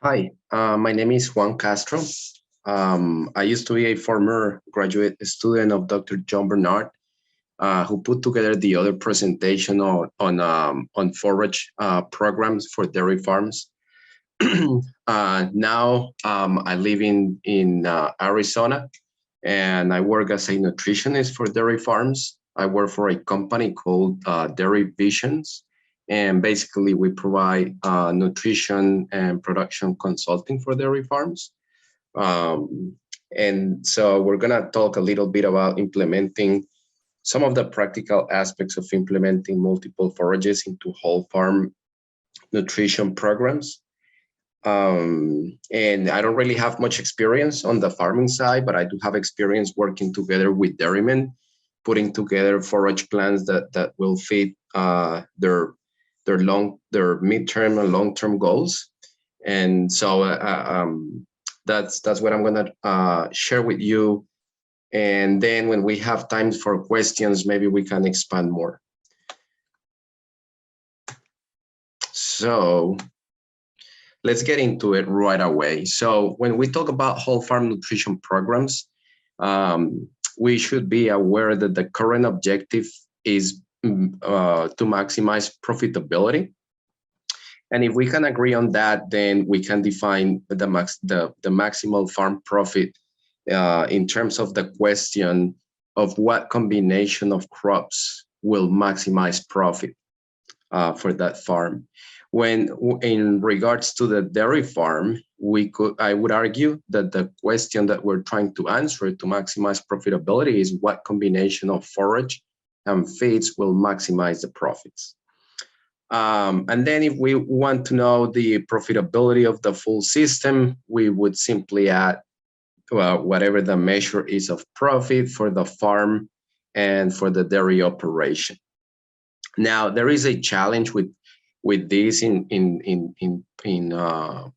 Hi, my name is Juan Castro. I used to be a former graduate student of Dr. John Bernard, who put together the other presentation on forage programs for dairy farms. Now I live in Arizona, and I work as a nutritionist for dairy farms. I work for a company called Dairy Visions, and basically we provide nutrition and production consulting for dairy farms. Um, and so we're gonna talk a little bit about implementing some of the practical aspects of implementing multiple forages into whole farm nutrition programs. And I don't really have much experience on the farming side, but I do have experience working together with dairymen, putting together forage plans that will fit their midterm and long term goals. And so that's what I'm gonna share with you. And then when we have time for questions, maybe we can expand more. So let's get into it right away. So when we talk about whole farm nutrition programs, we should be aware that the current objective is to maximize profitability. And if we can agree on that, then we can define the maximal farm profit in terms of the question of what combination of crops will maximize profit for that farm. When in regards to the dairy farm, I would argue that the question that we're trying to answer to maximize profitability is what combination of forage and feeds will maximize the profits. And then if we want to know the profitability of the full system, we would simply add whatever the measure is of profit for the farm and for the dairy operation. Now, there is a challenge with this in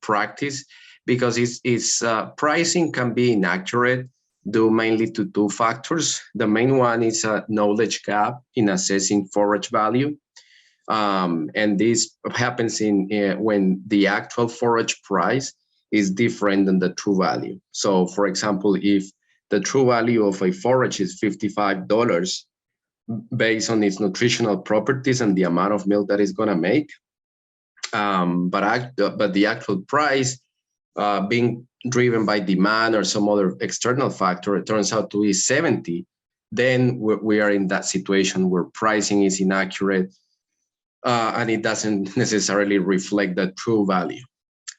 practice, because it's pricing can be inaccurate due mainly to two factors. The main one is a knowledge gap in assessing forage value. And this happens when the actual forage price is different than the true value. So for example, if the true value of a forage is $55 based on its nutritional properties and the amount of milk that it's going to make, but the actual price being driven by demand or some other external factor, it turns out to be 70, then we are in that situation where pricing is inaccurate and it doesn't necessarily reflect the true value.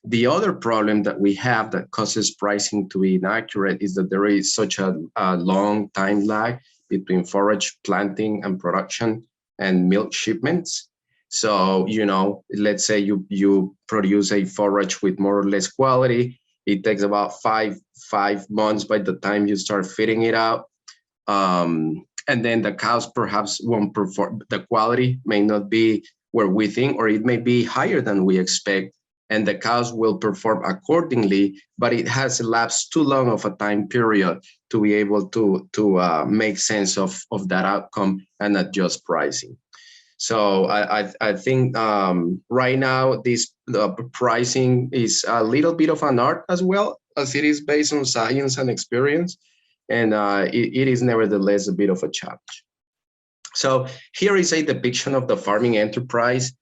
The other problem that we have that causes pricing to be inaccurate is that there is such a long time lag between forage planting and production and milk shipments. So, let's say you produce a forage with more or less quality. It takes about five months by the time you start feeding it out. And then the cows perhaps won't perform. The quality may not be where we think, or it may be higher than we expect, and the cows will perform accordingly, but it has elapsed too long of a time period to be able to make sense of that outcome and adjust pricing. So I think right now this pricing is a little bit of an art as well, as it is based on science and experience, and it is nevertheless a bit of a challenge. So here is a depiction of the farming enterprise.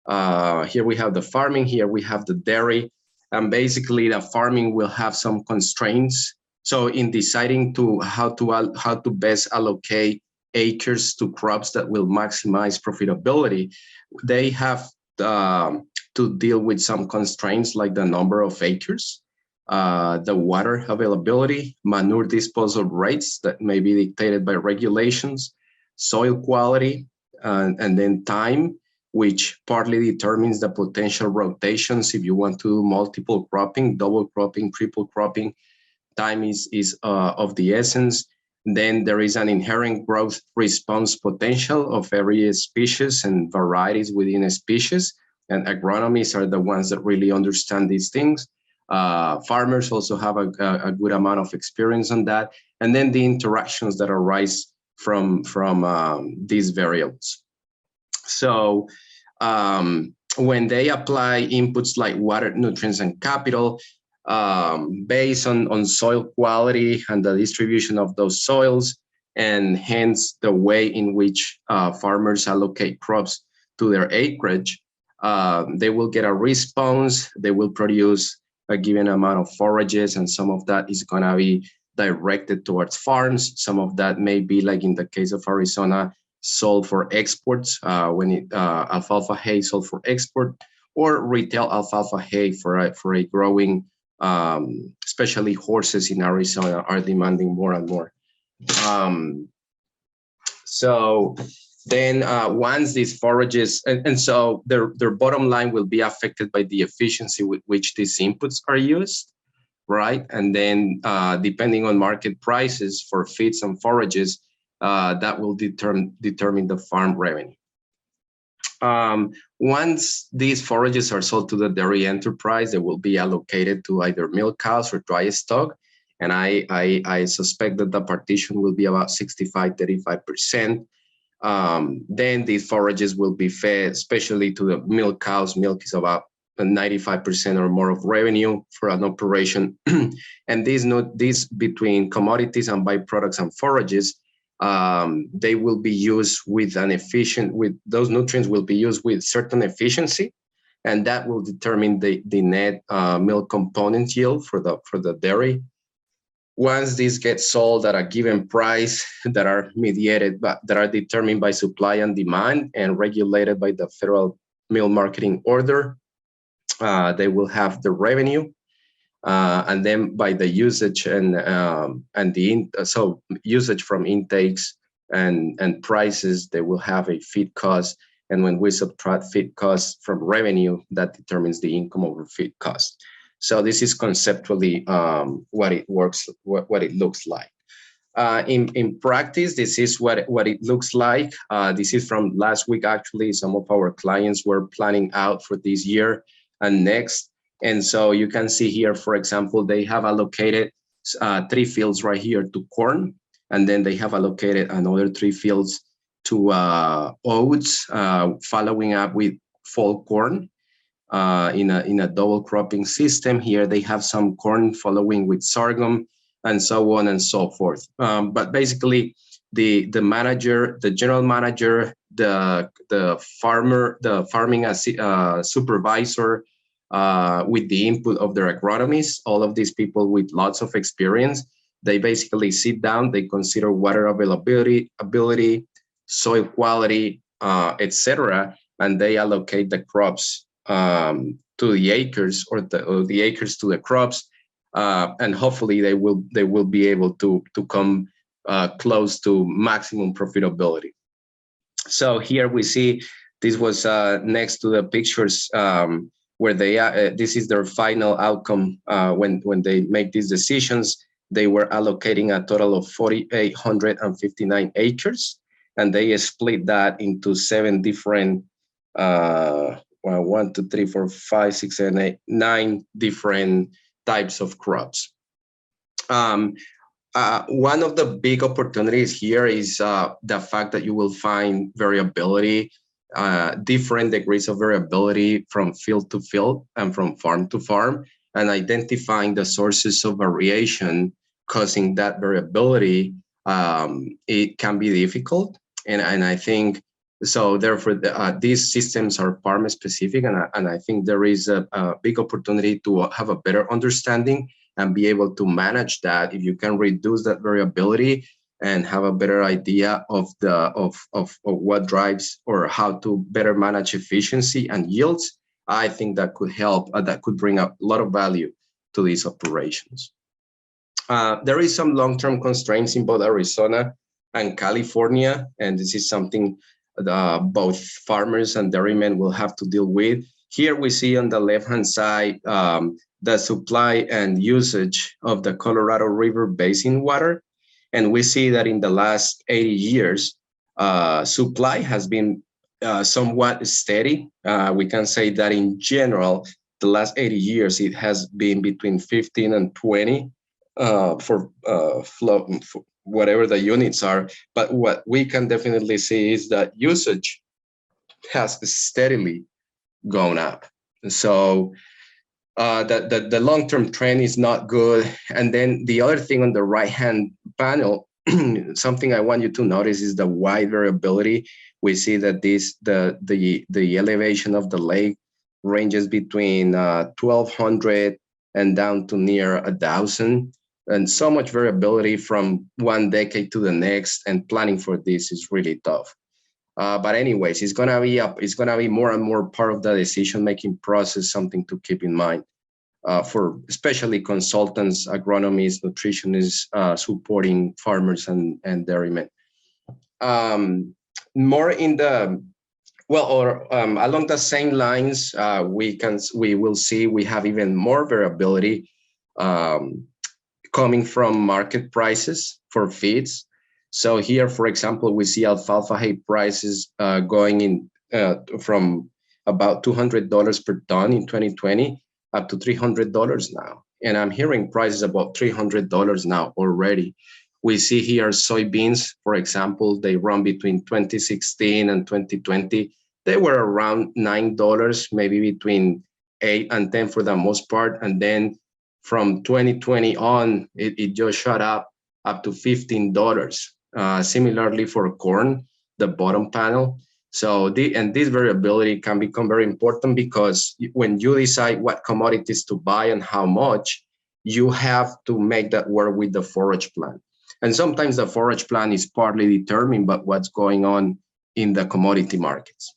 Here we have the farming, here we have the dairy, and basically the farming will have some constraints. So in deciding how to best allocate acres to crops that will maximize profitability, they have to deal with some constraints like the number of acres, the water availability, manure disposal rates that may be dictated by regulations, soil quality, and then time, which partly determines the potential rotations. If you want to do multiple cropping, double cropping, triple cropping, time is of the essence. Then there is an inherent growth response potential of every species and varieties within a species. And agronomists are the ones that really understand these things. Farmers also have a good amount of experience on that. And then the interactions that arise from these variables. So when they apply inputs like water, nutrients, and capital based on soil quality and the distribution of those soils, and hence the way in which farmers allocate crops to their acreage, they will get a response. They will produce a given amount of forages, and some of that is going to be directed towards farms. Some of that may be, like in the case of Arizona, sold for exports, alfalfa hay sold for export, or retail alfalfa hay for a growing, especially horses in Arizona are demanding more and more. So then once these forages, and so their bottom line will be affected by the efficiency with which these inputs are used, right? And then depending on market prices for feeds and forages, that will determine the farm revenue. Once these forages are sold to the dairy enterprise, they will be allocated to either milk cows or dry stock. And I suspect that the partition will be about 65-35%. Then these forages will be fed, especially to the milk cows. Milk is about 95% or more of revenue for an operation. And these between commodities and byproducts and forages, they will be used with those nutrients will be used with certain efficiency, and that will determine the net milk component yield for the dairy. Once these get sold at a given price that are that are determined by supply and demand and regulated by the Federal Milk Marketing Order, they will have the revenue. And then by the usage so usage from intakes and prices, they will have a feed cost. And when we subtract feed costs from revenue, that determines the income over feed cost. So this is conceptually what it looks like. In practice, this is what it looks like. This is from last week, actually. Some of our clients were planning out for this year and next. And so you can see here, for example, they have allocated 3 fields right here to corn, and then they have allocated another 3 fields to oats, following up with fall corn in a double cropping system. Here they have some corn following with sorghum, and so on and so forth. But basically, the manager, the general manager, the farmer, the farming supervisor, with the input of their agronomists, all of these people with lots of experience, they basically sit down, they consider water availability, soil quality, etc., and they allocate the crops to the acres, or the acres to the crops, and hopefully they will be able to come close to maximum profitability. So here we see this was next to the pictures. Where they are, this is their final outcome when they make these decisions. They were allocating a total of 4,859 acres, and they split that into 7 different, 1, 2, 3, 4, 5, 6, 7, 8, 9 different types of crops. One of the big opportunities here is the fact that you will find variability, different degrees of variability from field to field and from farm to farm, and identifying the sources of variation causing that variability, it can be difficult. And I think so. Therefore, these systems are farm specific, and I think there is a big opportunity to have a better understanding and be able to manage that. If you can reduce that variability and have a better idea of what drives or how to better manage efficiency and yields, I think that could help, that could bring a lot of value to these operations. There is some long-term constraints in both Arizona and California, and this is something both farmers and dairymen will have to deal with. Here we see on the left-hand side the supply and usage of the Colorado River Basin water. And we see that in the last 80 years, supply has been somewhat steady. We can say that in general, the last 80 years, it has been between 15 and 20 for whatever the units are. But what we can definitely see is that usage has steadily gone up. So the long-term trend is not good. And then the other thing on the right-hand panel, something I want you to notice is the wide variability. We see that the elevation of the lake ranges between 1,200 and down to near 1,000, and so much variability from one decade to the next. And planning for this is really tough. But anyways, it's gonna be more and more part of the decision-making process, something to keep in mind for especially consultants, agronomists, nutritionists, supporting farmers and dairymen. More in the along the same lines, we will see we have even more variability coming from market prices for feeds. So here, for example, we see alfalfa hay prices going in from about $200 per ton in 2020 up to $300 now. And I'm hearing prices about $300 now already. We see here soybeans, for example, they run between 2016 and 2020. They were around $9, maybe between 8 and 10 for the most part. And then from 2020 on, it just shot up to $15. Similarly for corn, the bottom panel. So this variability can become very important because when you decide what commodities to buy and how much, you have to make that work with the forage plan. And sometimes the forage plan is partly determined by what's going on in the commodity markets.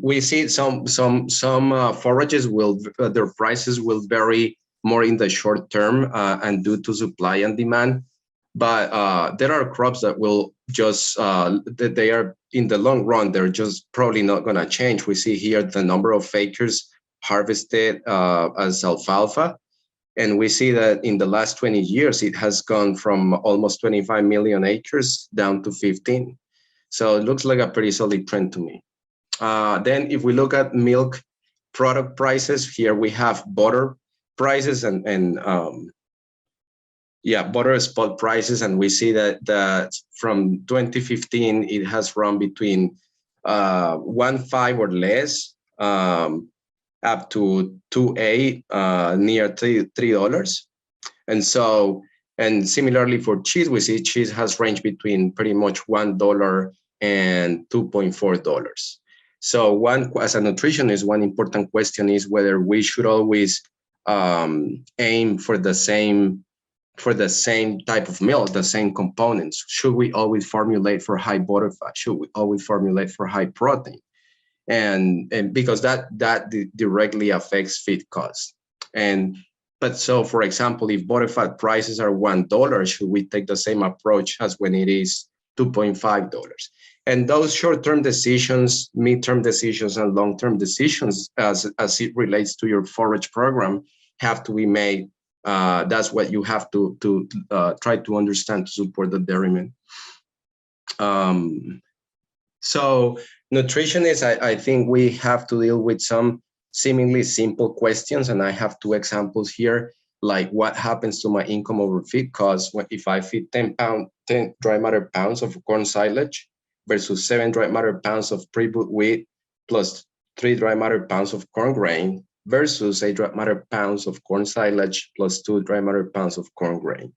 We see some forages their prices will vary more in the short term and due to supply and demand. But there are crops that will just they are in the long run, they're just probably not going to change. We see here the number of acres harvested as alfalfa. And we see that in the last 20 years, it has gone from almost 25 million acres down to 15. So it looks like a pretty solid trend to me. Then if we look at milk product prices, here we have butter prices and butter spot prices. And we see that from 2015, it has run between 1.5 or less up to 2.8, near $3. And similarly for cheese, we see cheese has ranged between pretty much $1 and $2.4. So as a nutritionist, one important question is whether we should always aim for the same type of milk, the same components. Should we always formulate for high butter fat? Should we always formulate for high protein? And because that directly affects feed costs. But so, for example, if butterfat prices are $1, should we take the same approach as when it is $2.5? And those short-term decisions, mid-term decisions, and long-term decisions, as it relates to your forage program, have to be made. That's what you have to try to understand to support the dairyman. So nutritionists, I think we have to deal with some seemingly simple questions, and I have two examples here, like what happens to my income over feed costs if I feed 10 dry matter pounds of corn silage versus 7 dry matter pounds of pre-boot wheat plus 3 dry matter pounds of corn grain versus 8 dry matter pounds of corn silage plus 2 dry matter pounds of corn grain.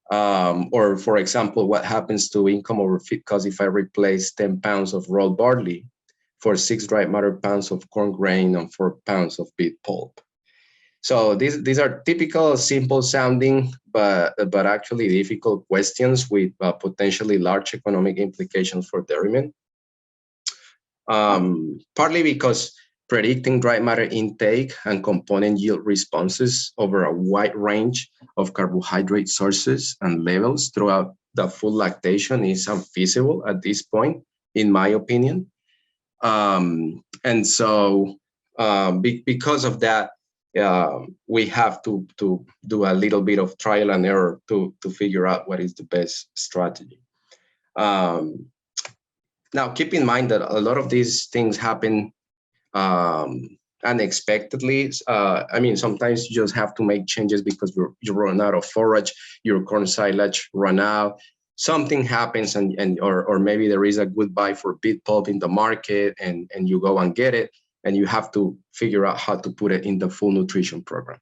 Or, for example, what happens to income over feed costs if I replace 10 pounds of rolled barley for 6 dry matter pounds of corn grain and 4 pounds of beet pulp? So these are typical, simple sounding, but actually difficult questions with potentially large economic implications for dairymen. Partly because predicting dry matter intake and component yield responses over a wide range of carbohydrate sources and levels throughout the full lactation is unfeasible at this point, in my opinion. And so because of that, we have to do a little bit of trial and error to figure out what is the best strategy. Now, keep in mind that a lot of these things happen unexpectedly. I mean, sometimes you just have to make changes because you run out of forage, your corn silage run out. something happens or maybe there is a good buy for beet pulp in the market and you go and get it, and you have to figure out how to put it in the full nutrition program.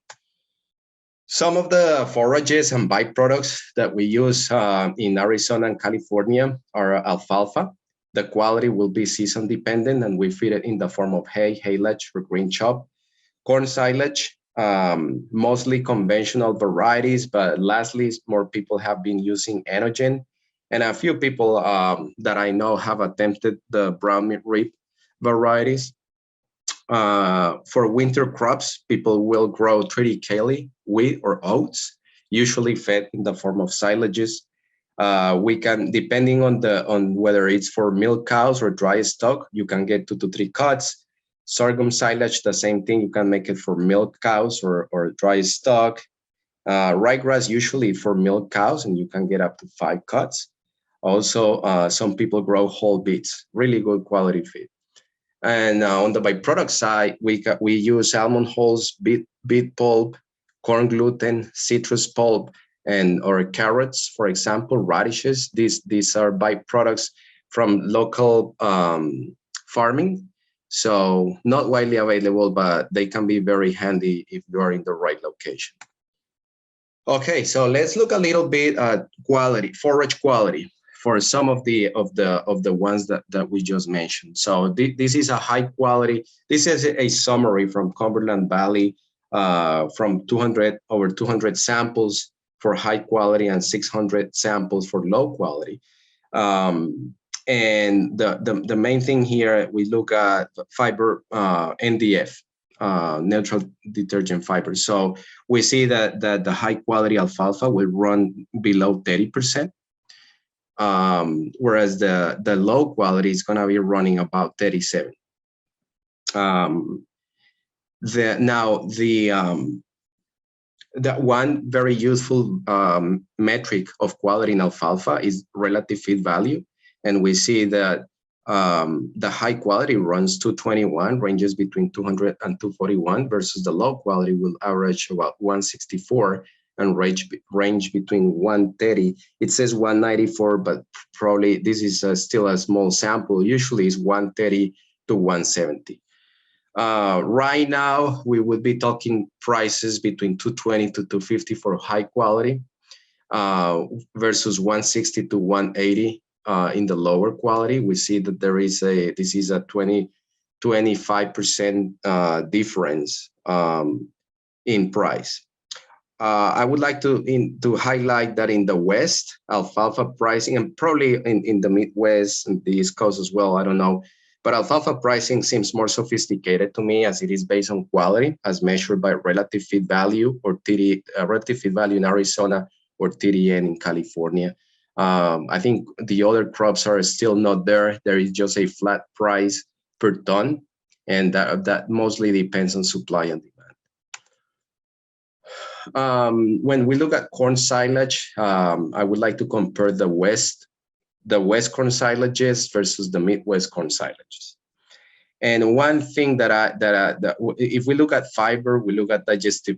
Some of the forages and byproducts that we use in Arizona and California are alfalfa. The quality will be season dependent, and we feed it in the form of hay, haylage, or green chop. Corn silage, mostly conventional varieties, but lastly, more people have been using enogen. And a few people that I know have attempted the brown rib varieties. For winter crops, people will grow triticale, wheat, or oats, usually fed in the form of silages. We can, depending on whether it's for milk cows or dry stock, you can get 2 to 3 cuts. Sorghum silage, the same thing. You can make it for milk cows or dry stock. Ryegrass, usually for milk cows, and you can get up to 5 cuts. Also, some people grow whole beets, really good quality feed. And on the byproduct side, we use almond hulls, beet pulp, corn gluten, citrus pulp, and or carrots, for example, radishes. These are byproducts from local farming. So not widely available, but they can be very handy if you are in the right location. Okay, so let's look a little bit at quality, forage quality for some of the ones that we just mentioned. So this is a high quality. This is a summary from Cumberland Valley, from over 200 samples for high quality and 600 samples for low quality. And the main thing here, we look at fiber, NDF, neutral detergent fiber. So we see that the high quality alfalfa will run below 30%, whereas the low quality is going to be running about 37. That one very useful metric of quality in alfalfa is relative feed value. And we see that the high quality runs 221, ranges between 200 and 241, versus the low quality will average about 164 and range between 130. It says 194, but probably this is still a small sample. Usually it's 130 to 170. Right now, we would be talking prices between 220 to 250 for high quality, versus 160 to 180 in the lower quality. We see that this is a 25% difference in price. I would like to highlight that in the West, alfalfa pricing, and probably in the Midwest and the East Coast as well, I don't know, but alfalfa pricing seems more sophisticated to me, as it is based on quality as measured by relative feed value, or relative feed value in Arizona, or TDN in California. I think the other crops are still not there. There is just a flat price per ton, and that mostly depends on supply and demand. When we look at corn silage, I would like to compare the West corn silages versus the Midwest corn silages. And one thing that if we look at fiber, we look at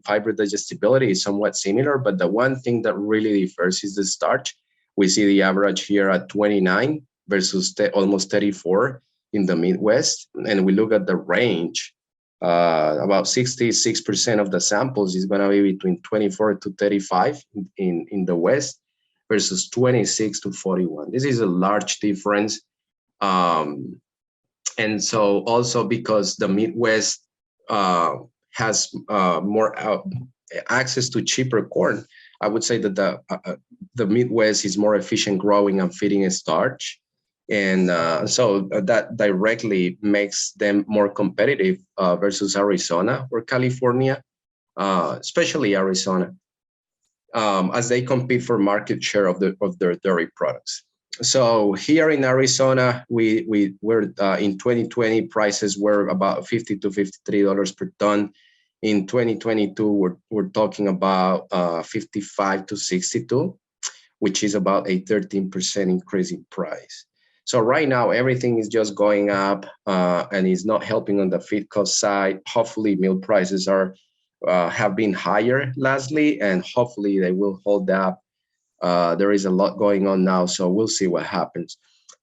fiber digestibility is somewhat similar, but the one thing that really differs is the starch. We see the average here at 29 versus almost 34 in the Midwest. And we look at the range, about 66% of the samples is going to be between 24 to 35 in the West, versus 26 to 41. This is a large difference. And so also because the Midwest has more access to cheaper corn, I would say that the Midwest is more efficient growing and feeding starch. And so that directly makes them more competitive versus Arizona or California, especially Arizona, as they compete for market share of their dairy products. So here in Arizona, we were in 2020, prices were about $50 to $53 per ton. In 2022, we're talking about 55 to 62, which is about a 13% increase in price. So right now, everything is just going up and is not helping on the feed cost side. Hopefully, milk prices have been higher lastly, and hopefully they will hold up There is a lot going on now, so we'll see what happens.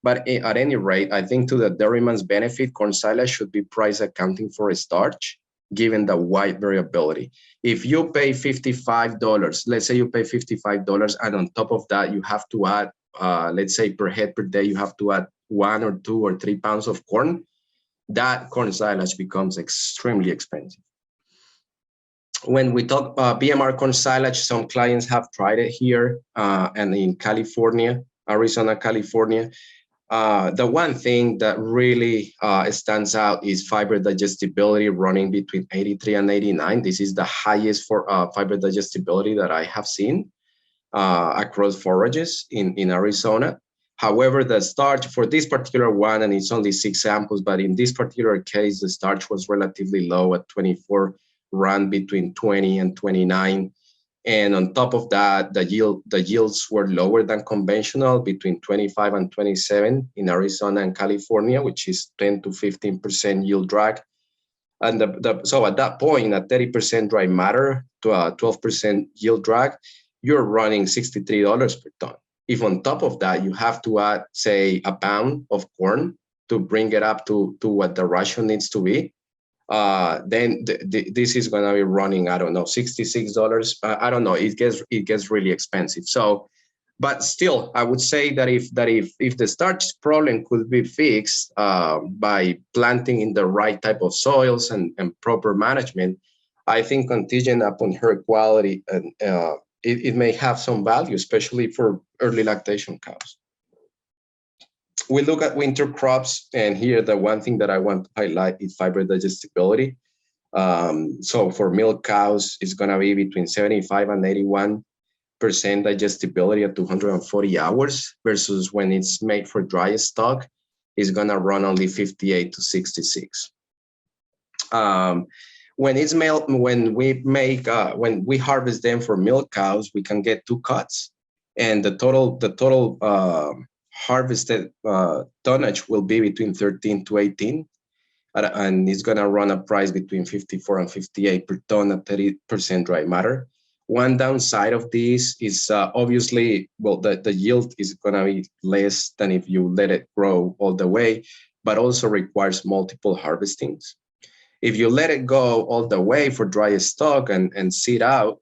But at any rate, I think to the dairyman's benefit, corn silage should be price accounting for a starch, given the wide variability. If you pay $55, let's say you pay $55, and on top of that, you have to add, let's say per head per day, you have to add 1 or 2 or 3 pounds of corn, that corn silage becomes extremely expensive. When we talk BMR corn silage, some clients have tried it here and in California, Arizona, California. The one thing that really stands out is fiber digestibility running between 83 and 89. This is the highest for fiber digestibility that I have seen across forages in Arizona. However, the starch for this particular one, and it's only 6 samples, but in this particular case, the starch was relatively low at 24, ran between 20 and 29. And on top of that, the yields were lower than conventional, between 25 and 27 in Arizona and California, which is 10 to 15% yield drag. And so at that point, at 30% dry matter to a 12% yield drag, you're running $63 per ton. If on top of that, you have to add, say, a pound of corn to bring it up to what the ration needs to be, then this is going to be running, I don't know, $66. I don't know. It gets really expensive. So, but still, I would say that if the starch problem could be fixed by planting in the right type of soils and proper management, I think contingent upon herd quality, and it may have some value, especially for early lactation cows. We look at winter crops, and here the one thing that I want to highlight is fiber digestibility. So for milk cows, it's going to be between 75 and 81% digestibility at 240 hours, versus when it's made for dry stock, it's going to run only 58 to 66. When we harvest them for milk cows, we can get 2 cuts, and the total harvested tonnage will be between 13 to 18, and it's going to run a price between 54 and 58 per ton at 30% dry matter. One downside of this is obviously, well, the yield is going to be less than if you let it grow all the way, but also requires multiple harvestings. If you let it go all the way for dry stock and sit out,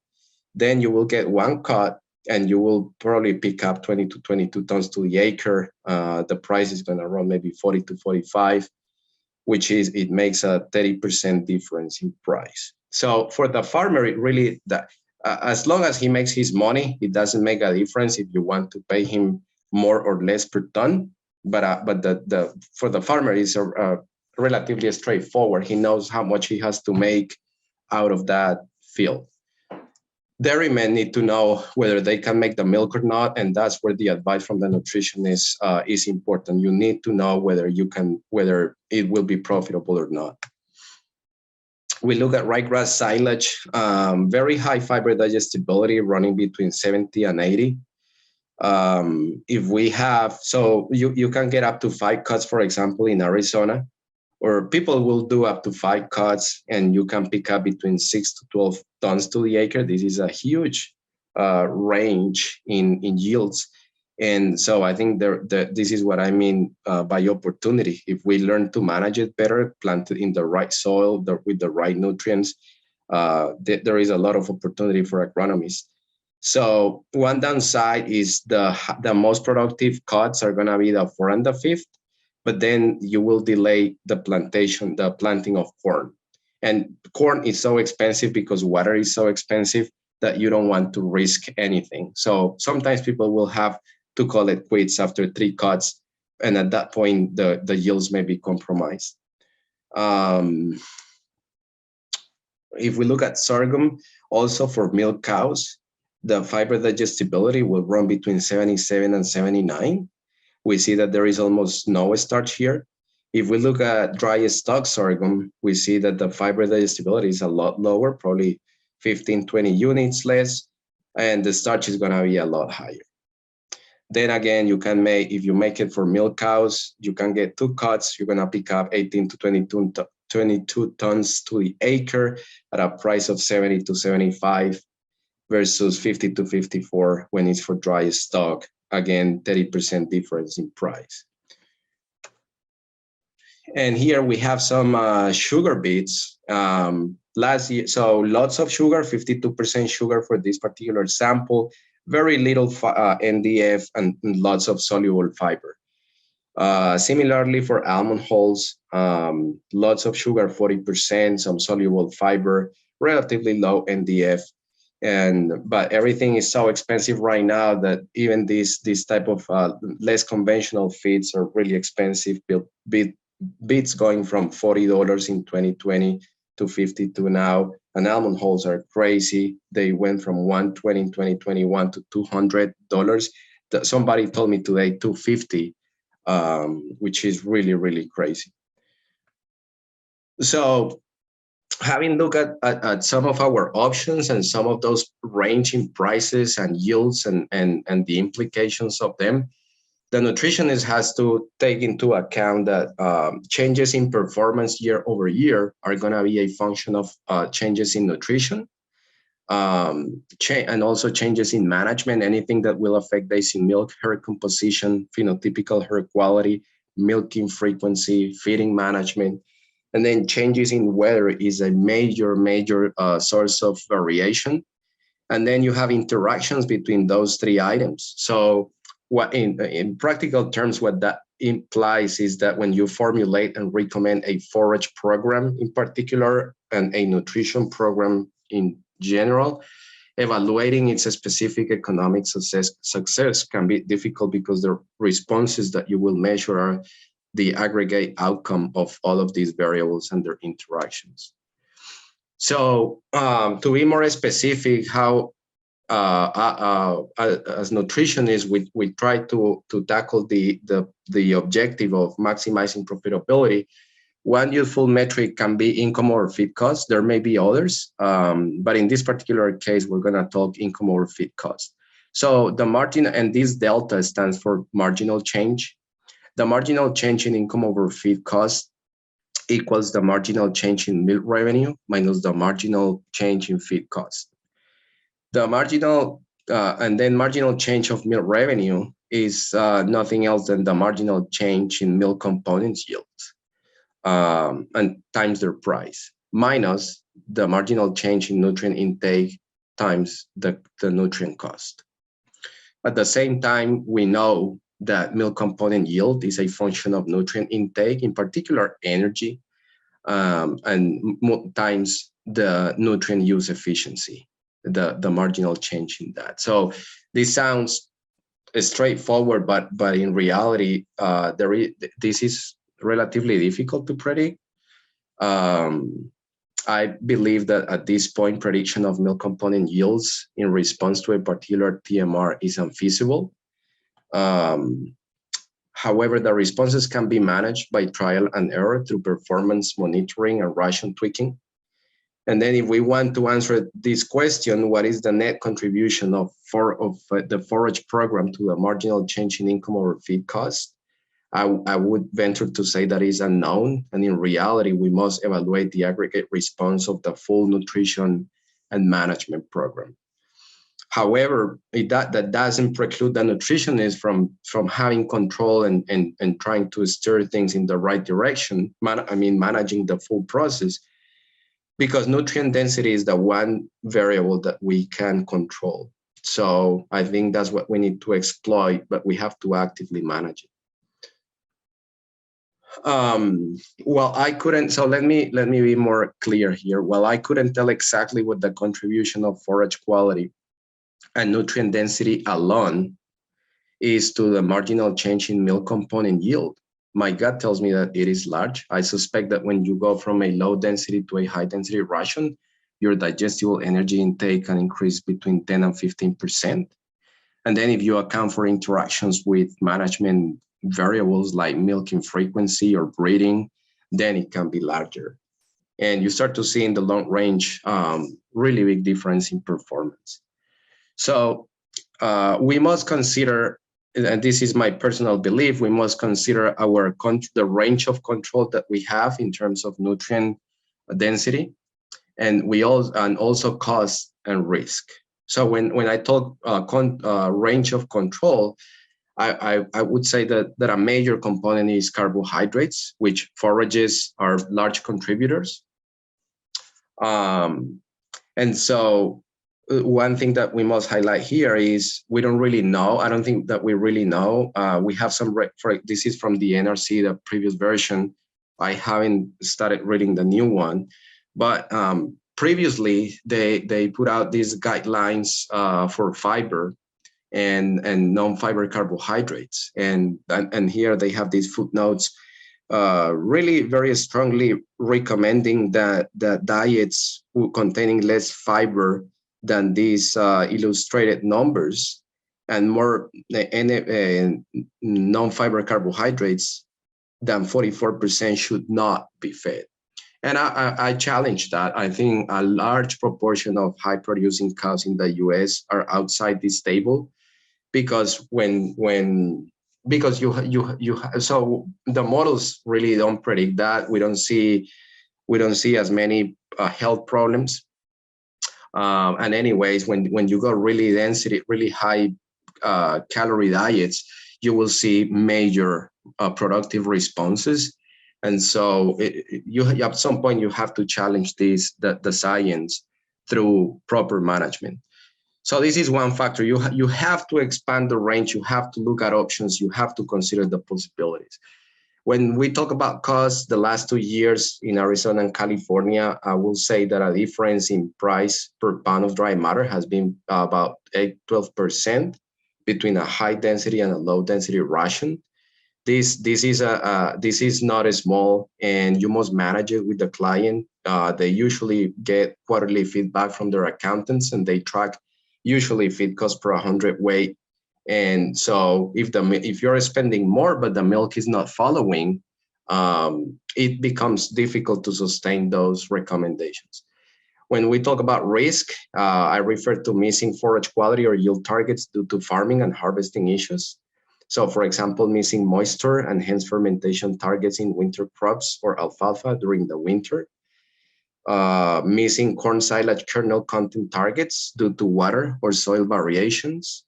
then you will get 1 cut, and you will probably pick up 20 to 22 tons to the acre. The price is going to run maybe 40 to 45, which is, it makes a 30% difference in price. So for the farmer, it really, as long as he makes his money, it doesn't make a difference if you want to pay him more or less per ton. But for the farmer, it's relatively straightforward. He knows how much he has to make out of that field. Dairymen need to know whether they can make the milk or not, and that's where the advice from the nutritionist is important. You need to know whether it will be profitable or not. We look at ryegrass silage, very high fiber digestibility, running between 70 and 80. If we have, so you can get up to 5 cuts, for example, in Arizona, or people will do up to 5 cuts, and you can pick up between 6 to 12 tons to the acre. This is a huge range in yields. And so I think this is what I mean by opportunity. If we learn to manage it better, plant it in the right soil with the right nutrients, there is a lot of opportunity for agronomists. So one downside is the most productive cuts are going to be the 4th and the 5th. But then you will delay the planting of corn. And corn is so expensive because water is so expensive that you don't want to risk anything. So sometimes people will have to call it quits after 3 cuts. And at that point, the yields may be compromised. If we look at sorghum, also for milk cows, the fiber digestibility will run between 77 and 79. We see that there is almost no starch here. If we look at dry stock sorghum, we see that the fiber digestibility is a lot lower, probably 15, 20 units less, and the starch is going to be a lot higher. Then again, if you make it for milk cows, you can get 2 cuts. You're going to pick up 18 to 22 tons to the acre at a price of 70 to 75. versus 50 to 54 when it's for dry stock. Again, 30% difference in price. And here we have some sugar beets. Last year, so lots of sugar, 52% sugar for this particular sample, very little NDF and lots of soluble fiber. Similarly for almond hulls, lots of sugar, 40%, some soluble fiber, relatively low NDF. But everything is so expensive right now that even this type of less conventional feeds are really expensive. Beets going from $40 in 2020 to 52 now, and almond hulls are crazy. They went from $120 in 2021 to $200. Somebody told me today $250, which is really crazy. So having looked at some of our options and some of those ranging prices and yields and the implications of them, the nutritionist has to take into account that changes in performance year over year are going to be a function of changes in nutrition, and also changes in management, anything that will affect basic milk, herd composition, phenotypical herd quality, milking frequency, feeding management. And then changes in weather is a major source of variation. And then you have interactions between those three items. So what in practical terms, what that implies is that when you formulate and recommend a forage program in particular and a nutrition program in general, evaluating its specific economic success can be difficult because the responses that you will measure are the aggregate outcome of all of these variables and their interactions. So to be more specific, how as nutritionists, we try to tackle the objective of maximizing profitability. One useful metric can be income over feed cost. There may be others, but in this particular case, we're going to talk income over feed cost. So the margin, and this delta stands for marginal change. The marginal change in income over feed cost equals the marginal change in milk revenue minus the marginal change in feed cost. The marginal and then marginal change of milk revenue is nothing else than the marginal change in milk components yield and times their price, minus the marginal change in nutrient intake times the nutrient cost. At the same time, we know that milk component yield is a function of nutrient intake, in particular energy, and times the nutrient use efficiency, the marginal change in that. So this sounds straightforward, but in reality, this is relatively difficult to predict. I believe that at this point, prediction of milk component yields in response to a particular TMR is unfeasible. However, the responses can be managed by trial and error through performance monitoring and ration tweaking. And then if we want to answer this question, what is the net contribution of the forage program to the marginal change in income over feed cost? I would venture to say that is unknown. And in reality, we must evaluate the aggregate response of the full nutrition and management program. However, that doesn't preclude the nutritionist from having control and trying to steer things in the right direction. Managing the full process, because nutrient density is the one variable that we can control. So I think that's what we need to exploit, but we have to actively manage it. Well, I couldn't, so let me be more clear here. Well, I couldn't tell exactly what the contribution of forage quality and nutrient density alone is to the marginal change in milk component yield. My gut tells me that it is large. I suspect that when you go from a low density to a high density ration, your digestible energy intake can increase between 10 and 15%. And then if you account for interactions with management variables like milking frequency or breeding, then it can be larger. And you start to see in the long range, really big difference in performance. So we must consider, and this is my personal belief, we must consider the range of control that we have in terms of nutrient density, and also cost and risk. So when I talk range of control, I would say that a major component is carbohydrates, which forages are large contributors. And so one thing that we must highlight here is we don't really know. I don't think that we really know. We have some, this is from the NRC, the previous version. I haven't started reading the new one, but previously they put out these guidelines for fiber and non-fiber carbohydrates. And here they have these footnotes really very strongly recommending that diets containing less fiber than these illustrated numbers and more non-fiber carbohydrates than 44% should not be fed. And I challenge that. I think a large proportion of high producing cows in the US are outside this table because because so the models really don't predict that. We don't see as many health problems. And anyways, when you go really density, really high calorie diets, you will see major productive responses. And so at some point you have to challenge the science through proper management. So this is one factor. You have to expand the range. You have to look at options. You have to consider the possibilities. When we talk about costs, the last 2 years in Arizona and California, I will say that a difference in price per pound of dry matter has been about 12% between a high density and a low density ration. This is not small, and you must manage it with the client. They usually get quarterly feedback from their accountants, and they track usually feed cost per 100 weight. And so if you're spending more, but the milk is not following, it becomes difficult to sustain those recommendations. When we talk about risk, I refer to missing forage quality or yield targets due to farming and harvesting issues. So for example, missing moisture and hence fermentation targets in winter crops or alfalfa during the winter. Missing corn silage kernel content targets due to water or soil variations,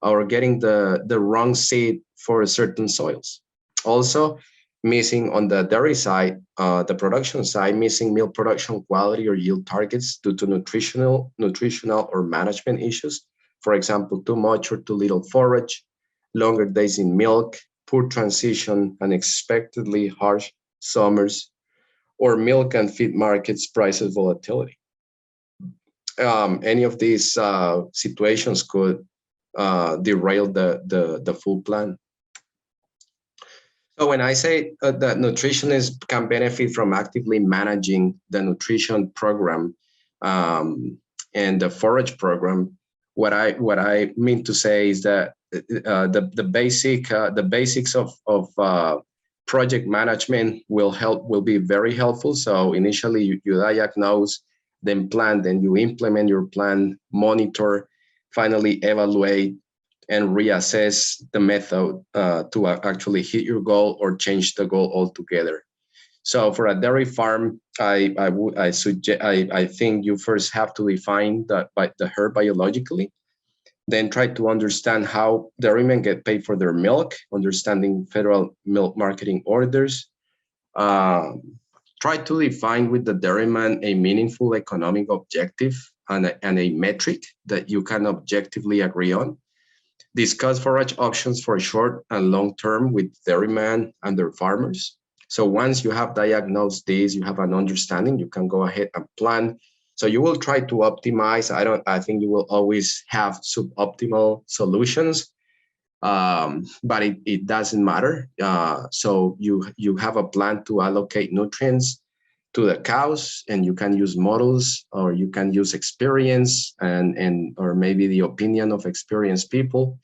or getting the wrong seed for certain soils. Also, missing on the dairy side, the production side, missing milk production quality or yield targets due to nutritional or management issues. For example, too much or too little forage, longer days in milk, poor transition, unexpectedly harsh summers, or milk and feed markets prices volatility. Any of these situations could derail the full plan. So when I say that nutritionists can benefit from actively managing the nutrition program and the forage program, what I mean to say is that the basics of project management will be very helpful. So initially you diagnose, then plan, then you implement your plan, monitor, finally evaluate and reassess the method to actually hit your goal or change the goal altogether. So for a dairy farm, I think you first have to define the herd biologically, then try to understand how dairymen get paid for their milk, understanding federal milk marketing orders. Try to define with the dairyman a meaningful economic objective and a metric that you can objectively agree on. Discuss forage options for short and long term with dairymen and their farmers. So once you have diagnosed this, you have an understanding, you can go ahead and plan. So you will try to optimize. I think you will always have suboptimal solutions, but it doesn't matter. So you have a plan to allocate nutrients to the cows, and you can use models, or you can use experience and or maybe the opinion of experienced people.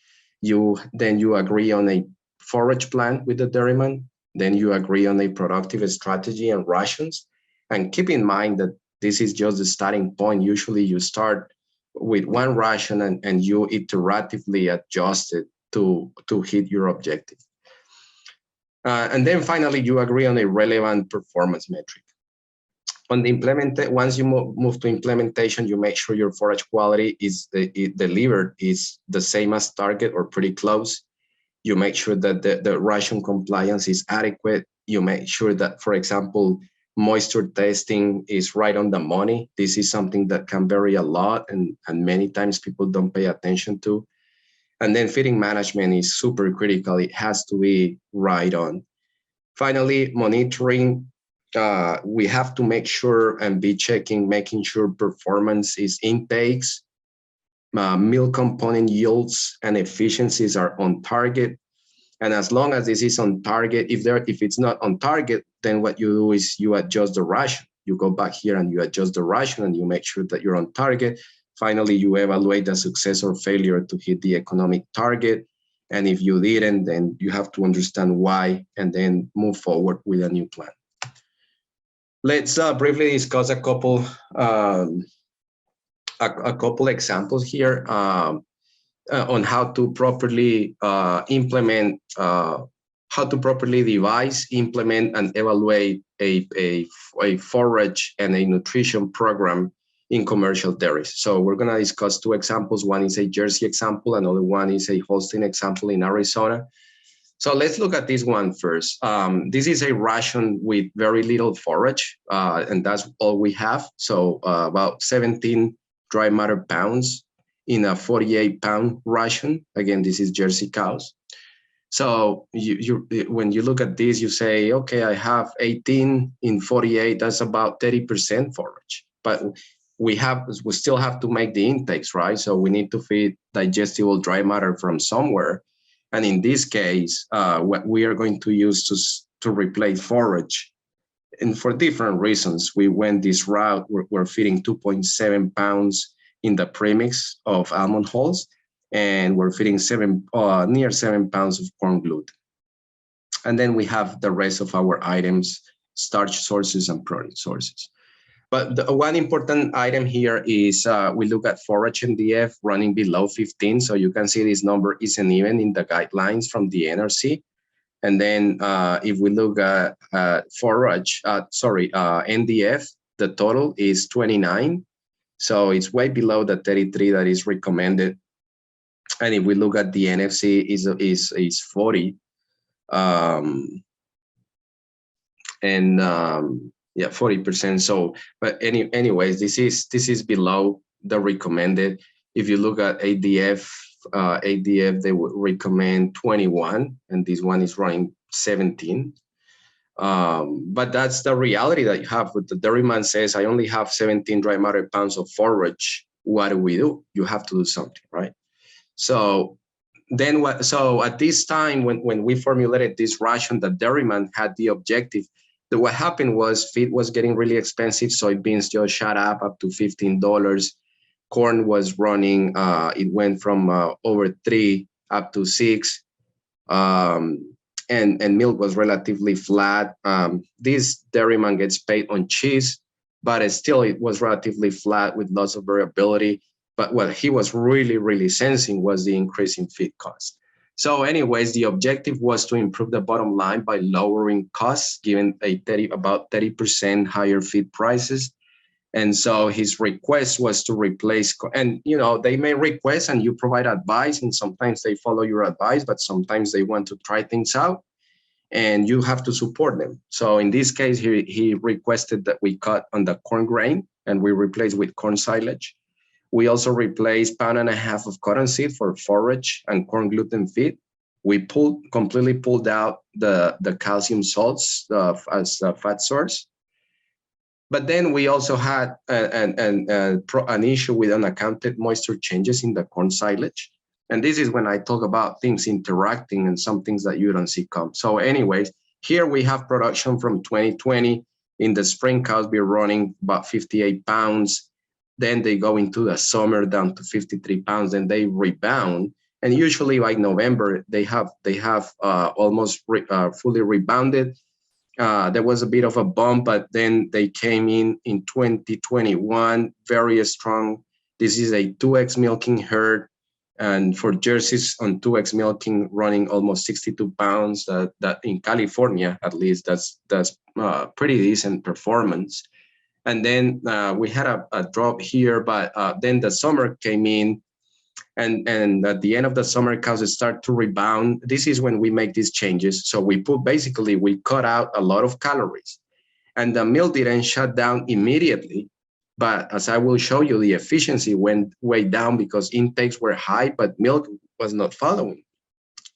Then you agree on a forage plan with the dairyman. Then you agree on a productive strategy and rations. And keep in mind that this is just the starting point. Usually you start with one ration and you iteratively adjust it to hit your objective. And then finally, you agree on a relevant performance metric. On the once you move to implementation, you make sure your forage quality is delivered is the same as target or pretty close. You make sure that the ration compliance is adequate. You make sure that, for example, moisture testing is right on the money. This is something that can vary a lot, and many times people don't pay attention to. And then feeding management is super critical. It has to be right on. Finally, monitoring. We have to make sure and be checking, making sure performance is intakes, milk component yields and efficiencies are on target. And as long as this is on target, if it's not on target, then what you do is you adjust the ration. You go back here and you adjust the ration and you make sure that you're on target. Finally, you evaluate the success or failure to hit the economic target. And if you didn't, then you have to understand why and then move forward with a new plan. Let's briefly discuss a couple examples here on how to properly implement, how to properly devise, implement, and evaluate a forage and a nutrition program in commercial dairies. So we're going to discuss two examples. One is a Jersey example, another one is a Holstein example in Arizona. So let's look at this one first. This is a ration with very little forage, and that's all we have. So about 17 dry matter pounds in a 48-pound ration. Again, this is Jersey cows. So when you look at this, you say, okay, I have 18 in 48. That's about 30% forage. But we still have to make the intakes, right? So we need to feed digestible dry matter from somewhere. And in this case, what we are going to use to replace forage, and for different reasons, we went this route. We're feeding 2.7 pounds in the premix of almond hulls, and we're feeding near 7 pounds of corn gluten. And then we have the rest of our items, starch sources and protein sources. But the one important item here is we look at forage NDF running below 15. So you can see this number isn't even in the guidelines from the NRC. And then if we look at NDF, the total is 29. So it's way below the 33 that is recommended. And if we look at the NFC, is 40. Yeah, 40%. So, but anyways, this is below the recommended. If you look at ADF, they would recommend 21, and this one is running 17. But that's the reality that you have. With the dairyman says, I only have 17 dry matter pounds of forage. What do? You have to do something, right? So then so at this time, when we formulated this ration, the dairyman had the objective. What happened was feed was getting really expensive. Soybeans just shot up to $15. Corn was running, it went from over 3 up to 6. And milk was relatively flat. This dairyman gets paid on cheese, but still it was relatively flat with lots of variability. But what he was really, really sensing was the increase in feed cost. So anyways, the objective was to improve the bottom line by lowering costs, given about 30% higher feed prices. And so his request was to replace, and they may request and you provide advice, and sometimes they follow your advice, but sometimes they want to try things out and you have to support them. So in this case, he requested that we cut on the corn grain and we replaced with corn silage. We also replaced 1.5 pounds of cottonseed for forage and corn gluten feed. We completely pulled out the calcium salts as a fat source. But then we also had an issue with unaccounted moisture changes in the corn silage. And this is when I talk about things interacting and some things that you don't see come. So anyways, here we have production from 2020. In the spring cows, we're running about 58 pounds. Then they go into the summer down to 53 pounds, and they rebound. And usually by November, they have almost fully rebounded. There was a bit of a bump, but then they came in 2021 very strong. This is a 2x milking herd, and for jerseys on 2x milking running almost 62 pounds. That in California, at least, that's pretty decent performance. And then we had a drop here, but then the summer came in, and at the end of the summer, cows start to rebound. This is when we make these changes. So we cut out a lot of calories, and the milk didn't shut down immediately. But as I will show you, the efficiency went way down because intakes were high, but milk was not following.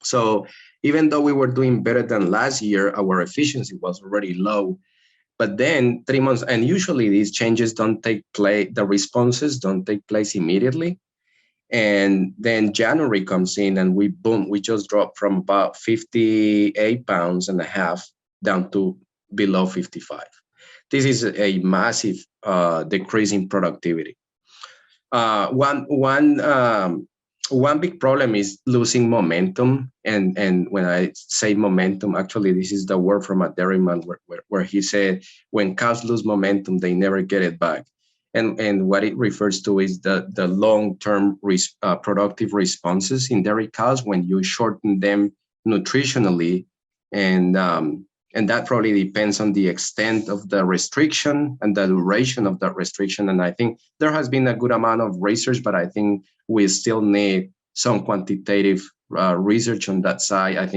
So even though we were doing better than last year, our efficiency was already low. But then 3 months, and usually these changes don't take place, the responses don't take place immediately. And then January comes in and we just dropped from about 58 pounds and a half down to below 55. This is a massive decrease in productivity. One big problem is losing momentum. And when I say momentum, actually, this is the word from a dairyman where he said, when cows lose momentum, they never get it back. And what it refers to is the long-term productive responses in dairy cows when you shorten them nutritionally, and that probably depends on the extent of the restriction and the duration of that restriction. And I think there has been a good amount of research, but I think we still need some quantitative research on that side. I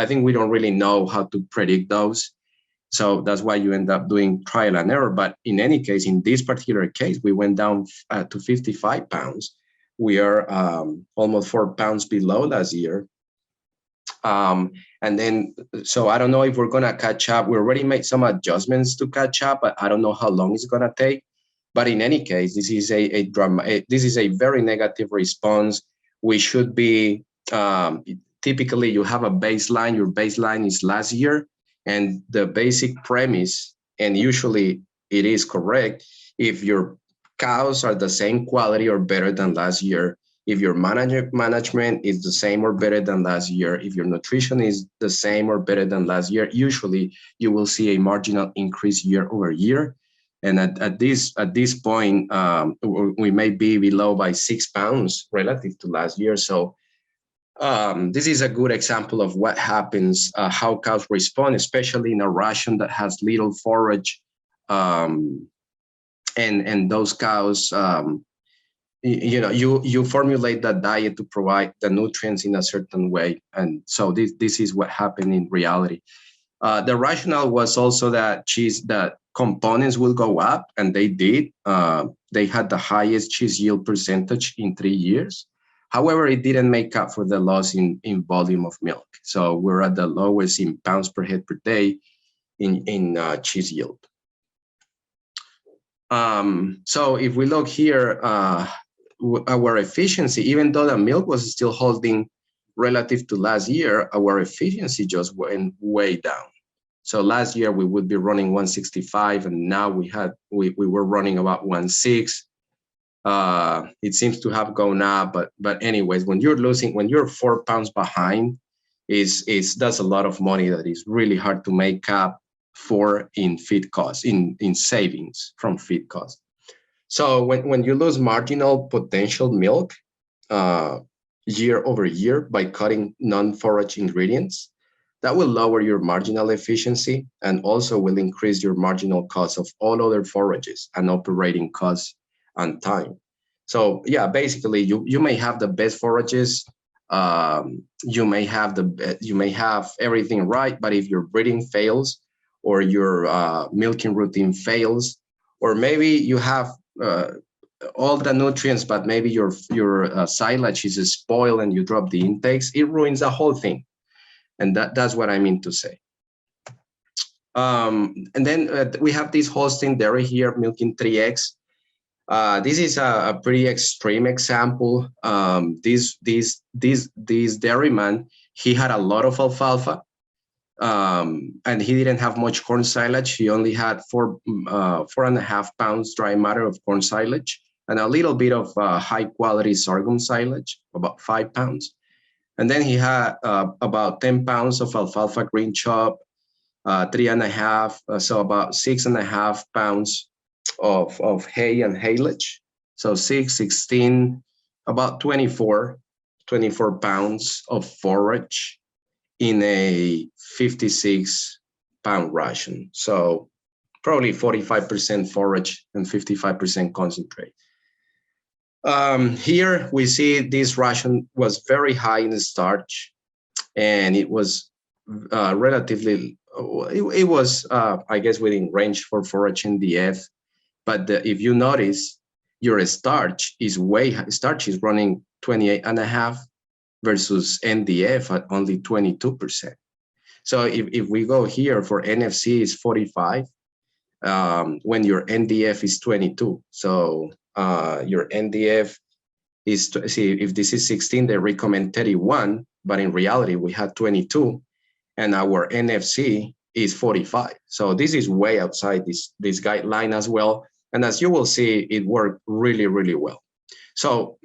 think we don't really know how to predict those. So that's why you end up doing trial and error. But in any case, in this particular case, we went down to 55 pounds. We are almost 4 pounds below last year. And then, so I don't know if we're going to catch up. We already made some adjustments to catch up, but I don't know how long it's going to take. But in any case, this is this is a very negative response. We should be, typically you have a baseline. Your baseline is last year. And the basic premise, and usually it is correct, if your cows are the same quality or better than last year, if your management is the same or better than last year, if your nutrition is the same or better than last year, usually you will see a marginal increase year over year. And at this point, we may be below by 6 pounds relative to last year. So this is a good example of what happens, how cows respond, especially in a ration that has little forage. And those cows, you formulate that diet to provide the nutrients in a certain way. And so this is what happened in reality. The rationale was also that components will go up, and they did. They had the highest cheese yield percentage in 3 years. However, it didn't make up for the loss in volume of milk. So we're at the lowest in pounds per head per day in cheese yield. So if we look here, our efficiency, even though the milk was still holding relative to last year, our efficiency just went way down. So last year we would be running 165, and now we were running about 1.6. It seems to have gone up, but anyways, when you're 4 pounds behind, that's a lot of money that is really hard to make up for in feed costs, in savings from feed costs. So when you lose marginal potential milk year over year by cutting non-forage ingredients, that will lower your marginal efficiency and also will increase your marginal cost of all other forages and operating costs and time. So yeah, basically you may have the best forages, you may have everything right, but if your breeding fails or your milking routine fails, or maybe you have all the nutrients, but maybe your silage is spoiled and you drop the intakes, it ruins the whole thing. And that's what I mean to say. And then we have this Holstein dairy here, milking 3X. This is a pretty extreme example. This dairyman, he had a lot of alfalfa, and he didn't have much corn silage. He only had 4.5 pounds dry matter of corn silage and a little bit of high quality sorghum silage, about 5 pounds. And then he had about 10 pounds of alfalfa green chop, 3.5, so about 6.5 pounds of hay and haylage. So 6, 16, about 24 pounds of forage in a 56-pound ration. So probably 45% forage and 55% concentrate. Here we see this ration was very high in the starch, and it was relatively, it was, I guess, within range for forage NDF. But if you notice, your starch is starch is running 28.5 versus NDF at only 22%. So if we go here for NFC is 45, when your NDF is 22. So your NDF is, see, if this is 16, they recommend 31, but in reality, we had 22, and our NFC is 45. So this is way outside this guideline as well. And as you will see, it worked really, really well. So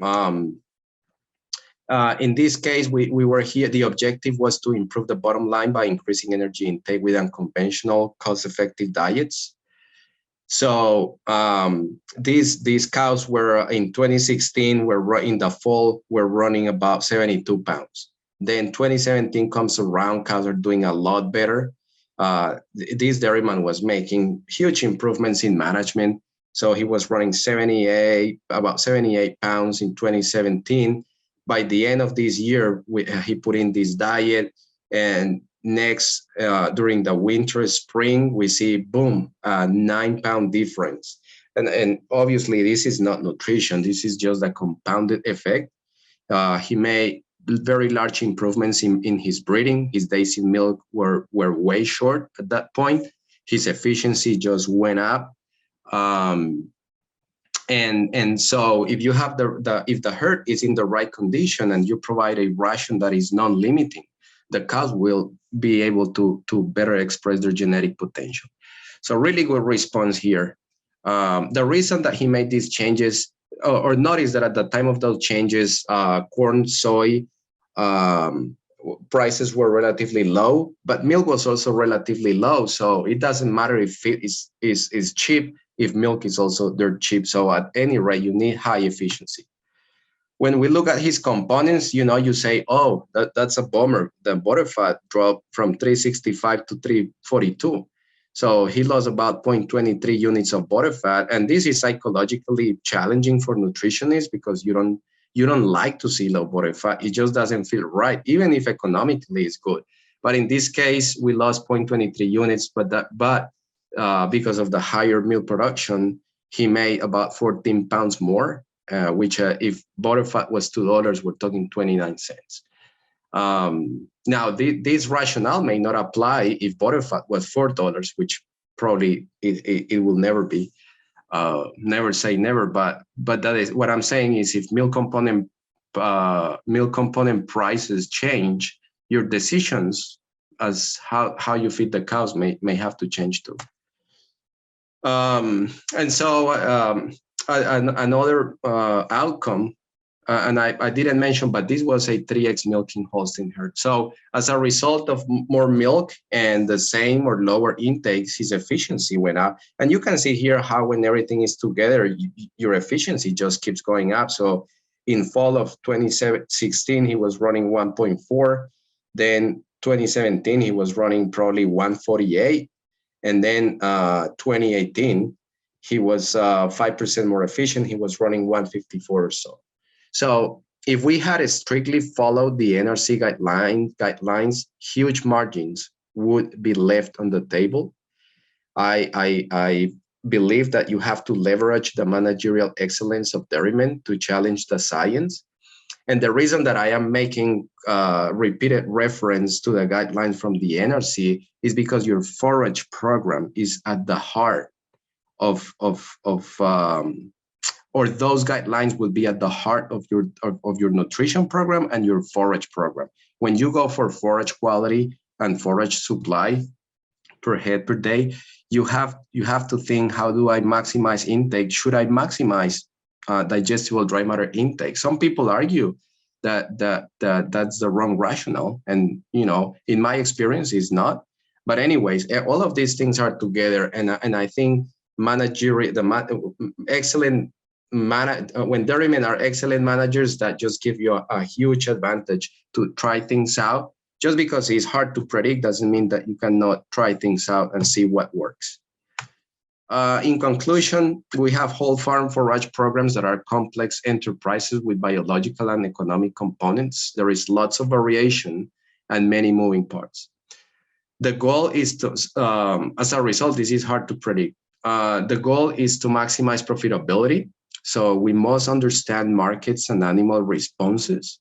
in this case, we were here, the objective was to improve the bottom line by increasing energy intake with unconventional, cost-effective diets. So these cows were in 2016, were in the fall, were running about 72 pounds. Then 2017 comes around, cows are doing a lot better. This dairyman was making huge improvements in management. So he was running about 78 pounds in 2017. By the end of this year, he put in this diet, and next, during the winter, spring, we see, boom, a 9-pound difference. And obviously, this is not nutrition. This is just a compounded effect. He made very large improvements in his breeding. His days in milk were way short at that point. His efficiency just went up. And so if you have if the herd is in the right condition and you provide a ration that is non-limiting, the cows will be able to better express their genetic potential. So really good response here. The reason that he made these changes, or notice that at the time of those changes, corn, soy, prices were relatively low, but milk was also relatively low. So it doesn't matter if it is cheap, if milk is also dirt cheap. So at any rate, you need high efficiency. When we look at his components, you say, oh, that's a bummer. The butterfat dropped from 365 to 342. So he lost about 0.23 units of butterfat. And this is psychologically challenging for nutritionists because you don't like to see low butterfat. It just doesn't feel right, even if economically it's good. But in this case, we lost 0.23 units, but because of the higher milk production, he made about 14 pounds more, which if butterfat was $2, we're talking 29 cents. Now, this rationale may not apply if butterfat was $4, which probably it will never be. Never say never, but that is what I'm saying is if milk component prices change, your decisions as how you feed the cows may have to change too. And so another outcome, and I didn't mention, but this was a 3x milking Holstein herd. So as a result of more milk and the same or lower intakes, his efficiency went up. And you can see here how when everything is together, your efficiency just keeps going up. So in fall of 2016, he was running 1.4. Then 2017, he was running probably 148. And then 2018, he was 5% more efficient. He was running 154 or so. So if we had strictly followed the NRC guidelines, huge margins would be left on the table. I believe that you have to leverage the managerial excellence of dairymen to challenge the science. And the reason that I am making repeated reference to the guidelines from the NRC is because your forage program is at the heart of or those guidelines will be at the heart of your nutrition program and your forage program. When you go for forage quality and forage supply per head per day, you have to think, how do I maximize intake? Should I maximize digestible dry matter intake? Some people argue that that's the wrong rationale, and in my experience, it's not. But anyways, all of these things are together, and I think excellent when dairymen are excellent managers, that just give you a huge advantage to try things out. Just because it's hard to predict doesn't mean that you cannot try things out and see what works. In conclusion, we have whole farm forage programs that are complex enterprises with biological and economic components. There is lots of variation and many moving parts. The goal is to, as a result, this is hard to predict. The goal is to maximize profitability. So we must understand markets and animal responses.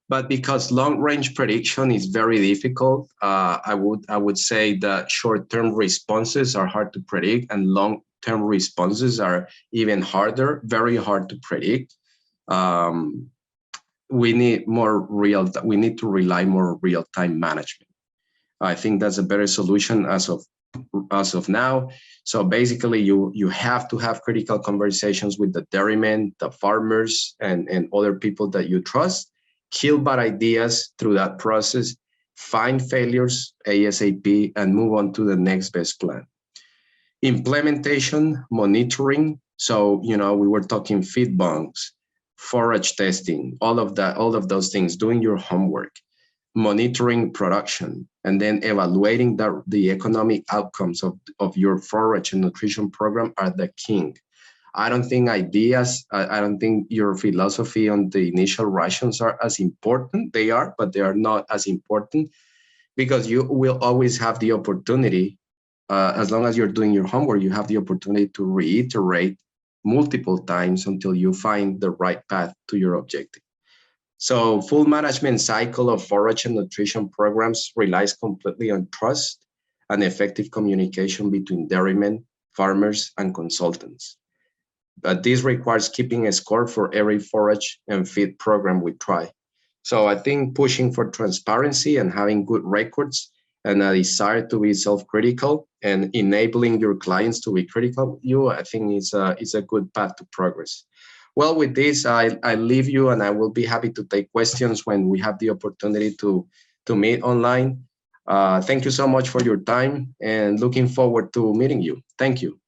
But because long-range prediction is very difficult, I would say that short-term responses are hard to predict, and long-term responses are even harder, very hard to predict. We need to rely more real-time management. I think that's a better solution as of now. So basically, you have to have critical conversations with the dairymen, the farmers, and other people that you trust. Kill bad ideas through that process, find failures ASAP, and move on to the next best plan. Implementation, monitoring. So, we were talking feed banks, forage testing, all of those things, doing your homework, monitoring production, and then evaluating the economic outcomes of your forage and nutrition program are the king. I don't think ideas, I don't think your philosophy on the initial rations are as important. They are, but they are not as important, because you will always have the opportunity, as long as you're doing your homework, you have the opportunity to reiterate multiple times until you find the right path to your objective. So full management cycle of forage and nutrition programs relies completely on trust and effective communication between dairymen, farmers, and consultants. But this requires keeping a score for every forage and feed program we try. So I think pushing for transparency and having good records and a desire to be self-critical and enabling your clients to be critical of you, I think is a good path to progress. Well, with this, I leave you, and I will be happy to take questions when we have the opportunity to meet online. Thank you so much for your time, and looking forward to meeting you. Thank you.